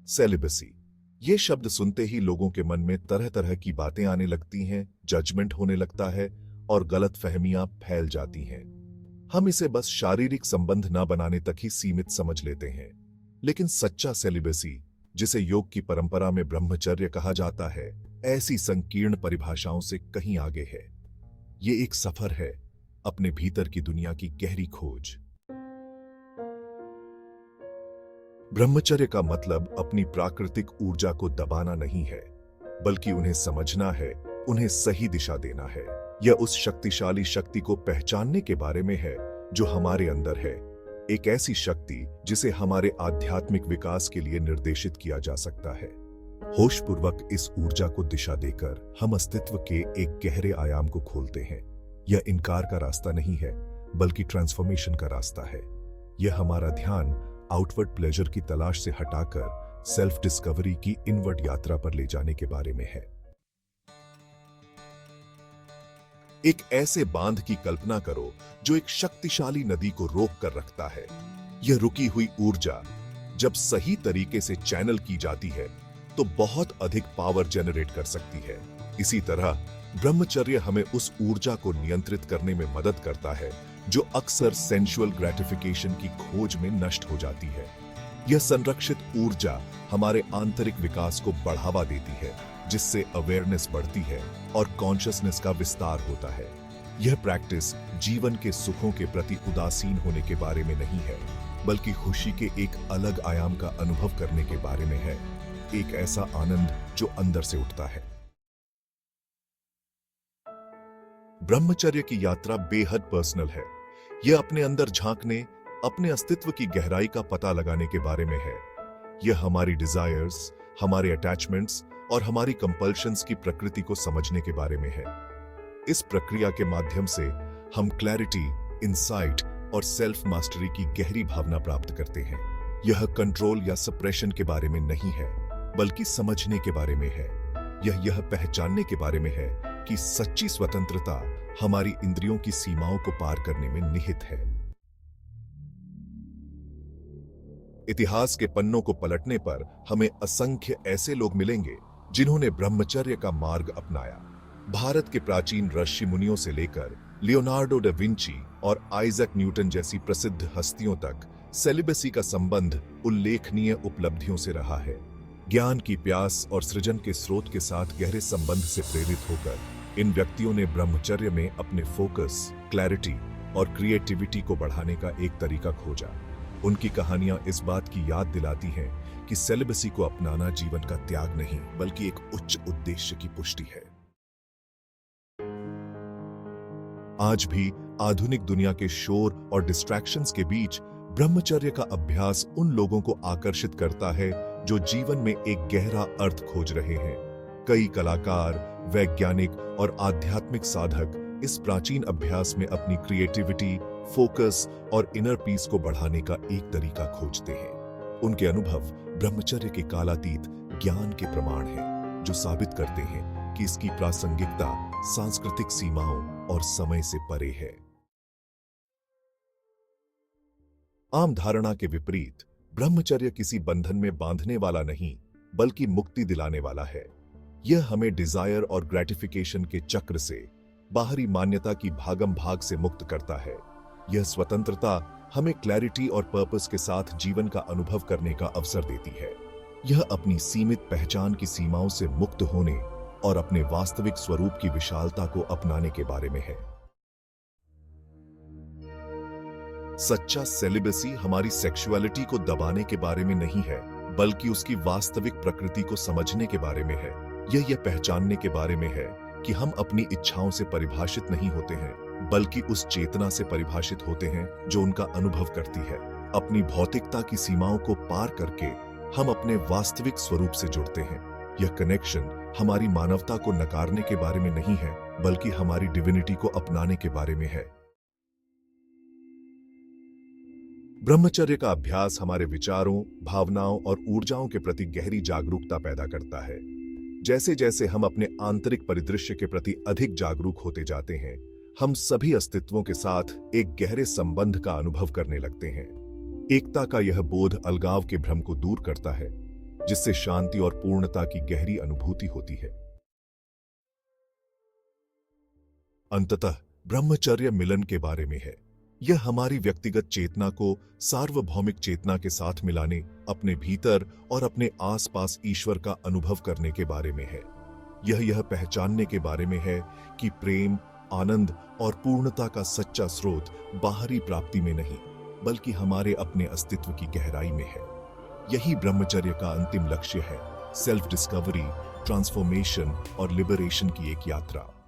Celibacy. ये शब्द सुनते ही लोगों के मन में तरह तरह की बातें आने लगती हैं, जजमेंट होने लगता है और गलत फहमियां फैल जाती हैं। हम इसे बस शारीरिक संबंध न बनाने तक ही सीमित समझ लेते हैं। लेकिन सच्चा सेलिबसी, जिसे योग की परंपरा में ब्रह्मचर्य कहा जाता है, ऐसी संकीर्ण परिभाषाओं से कहीं आगे है। ये एक सफर है, अपने भीतर की दुनिया की गहरी खोज। ब्रह्मचर्य का मतलब अपनी प्राकृतिक ऊर्जा को दबाना नहीं है, बल्कि उन्हें समझना है, उन्हें सही दिशा देना है। यह उस शक्तिशाली शक्ति को पहचानने के बारे में है जो हमारे अंदर है, एक ऐसी शक्ति जिसे हमारे आध्यात्मिक विकास के लिए निर्देशित किया जा सकता है। होशपूर्वक इस ऊर्जा को दिशा देकर हम अस्तित्व के एक गहरे आयाम को खोलते हैं। यह इनकार का रास्ता नहीं है, बल्कि ट्रांसफॉर्मेशन का रास्ता है। यह हमारा ध्यान आउटवर्ड प्लेजर की तलाश से हटाकर सेल्फ डिस्कवरी की इनवर्ड यात्रा पर ले जाने के बारे में है। एक ऐसे बांध की कल्पना करो जो एक शक्तिशाली नदी को रोक कर रखता है। यह रुकी हुई ऊर्जा जब सही तरीके से चैनल की जाती है तो बहुत अधिक पावर जनरेट कर सकती है। इसी तरह ब्रह्मचर्य हमें उस ऊर्जा को नियंत्रित करने में मदद करता है जो अक्सर सेंसुअल ग्रेटिफिकेशन की खोज में नष्ट हो जाती है। यह संरक्षित ऊर्जा हमारे आंतरिक विकास को बढ़ावा देती है, जिससे अवेयरनेस बढ़ती है और कॉन्शियसनेस का विस्तार होता है। यह प्रैक्टिस जीवन के सुखों के प्रति उदासीन होने के बारे में नहीं है, बल्कि खुशी के एक अलग आयाम का अनुभव करने के बारे में है, एक ऐसा आनंद जो अंदर से उठता है। ब्रह्मचर्य की यात्रा बेहद पर्सनल है। यह अपने अंदर झांकने, अपने अस्तित्व की गहराई का पता लगाने के बारे में है। यह हमारी डिजायर्स, हमारे अटैचमेंट्स और हमारी कंपल्शंस की प्रकृति को समझने के बारे में है। इस प्रक्रिया के माध्यम से हम क्लैरिटी, इंसाइट और सेल्फ मास्टरी की गहरी भावना प्राप्त करते हैं। यह कंट्रोल या सप्रेशन के बारे में नहीं है, बल्कि समझने के बारे में है। यह पहचानने के बारे में है कि सच्ची स्वतंत्रता हमारी इंद्रियों की सीमाओं को पार करने में निहित है। इतिहास के पन्नों को पलटने पर हमें असंख्य ऐसे लोग मिलेंगे जिन्होंने ब्रह्मचर्य का मार्ग अपनाया। भारत के प्राचीन ऋषि मुनियों से लेकर लियोनार्डो डा विंची और आइजैक न्यूटन जैसी प्रसिद्ध हस्तियों तक सेलिबसी का संबंध उल्लेखनीय उपलब्धियों से रहा है। ज्ञान की प्यास और सृजन के स्रोत के साथ गहरे संबंध से प्रेरित होकर इन व्यक्तियों ने ब्रह्मचर्य में अपने फोकस, क्लैरिटी और क्रिएटिविटी को बढ़ाने का एक तरीका खोजा। उनकी कहानियां इस बात की याद दिलाती हैं कि सेलिबसी को अपनाना जीवन का त्याग नहीं, बल्कि एक उच्च उद्देश्य की पुष्टि है। आज भी आधुनिक दुनिया के शोर और डिस्ट्रैक्शंस के बीच ब्रह्मचर्य का अभ्यास उन लोगों को आकर्षित करता है जो जीवन में एक गहरा अर्थ खोज रहे हैं। कई कलाकार, वैज्ञानिक और आध्यात्मिक साधक इस प्राचीन अभ्यास में अपनी क्रिएटिविटी, फोकस और इनर पीस को बढ़ाने का एक तरीका खोजते हैं। उनके अनुभव ब्रह्मचर्य के कालातीत ज्ञान के प्रमाण हैं, जो साबित करते हैं कि इसकी प्रासंगिकता सांस्कृतिक सीमाओं और समय से परे है। आम धारणा के विपरीत ब्रह्मचर्य किसी बंधन में बांधने वाला नहीं, बल्कि मुक्ति दिलाने वाला है। यह हमें डिजायर और ग्रेटिफिकेशन के चक्र से, बाहरी मान्यता की भागम भाग से मुक्त करता है। यह स्वतंत्रता हमें क्लैरिटी और पर्पस के साथ जीवन का अनुभव करने का अवसर देती है। यह अपनी सीमित पहचान की सीमाओं से मुक्त होने और अपने वास्तविक स्वरूप की विशालता को अपनाने के बारे में है। सच्चा सेलिबसी हमारी सेक्सुअलिटी को दबाने के बारे में नहीं है, बल्कि उसकी वास्तविक प्रकृति को समझने के बारे में है। यह पहचानने के बारे में है कि हम अपनी इच्छाओं से परिभाषित नहीं होते हैं, बल्कि उस चेतना से परिभाषित होते हैं जो उनका अनुभव करती है। अपनी भौतिकता की सीमाओं को पार करके हम अपने वास्तविक स्वरूप से जुड़ते हैं। यह कनेक्शन हमारी मानवता को नकारने के बारे में नहीं है, बल्कि हमारी डिविनिटी को अपनाने के बारे में है। ब्रह्मचर्य का अभ्यास हमारे विचारों, भावनाओं और ऊर्जाओं के प्रति गहरी जागरूकता पैदा करता है। जैसे जैसे हम अपने आंतरिक परिदृश्य के प्रति अधिक जागरूक होते जाते हैं, हम सभी अस्तित्वों के साथ एक गहरे संबंध का अनुभव करने लगते हैं। एकता का यह बोध अलगाव के भ्रम को दूर करता है। जिससे शांति और पूर्णता की गहरी अनुभूति होती है। अंततः ब्रह्मचर्य मिलन के बारे में है। यह हमारी व्यक्तिगत चेतना को सार्वभौमिक चेतना के साथ मिलाने, अपने भीतर और अपने आसपास ईश्वर का अनुभव करने के बारे में है। यह पहचानने के बारे में है कि प्रेम, आनंद और पूर्णता का सच्चा स्रोत बाहरी प्राप्ति में नहीं, बल्कि हमारे अपने अस्तित्व की गहराई में है। यही ब्रह्मचर्य का अंतिम लक्ष्य है, सेल्फ डिस्कवरी, ट्रांसफॉर्मेशन और लिबरेशन की एक यात्रा।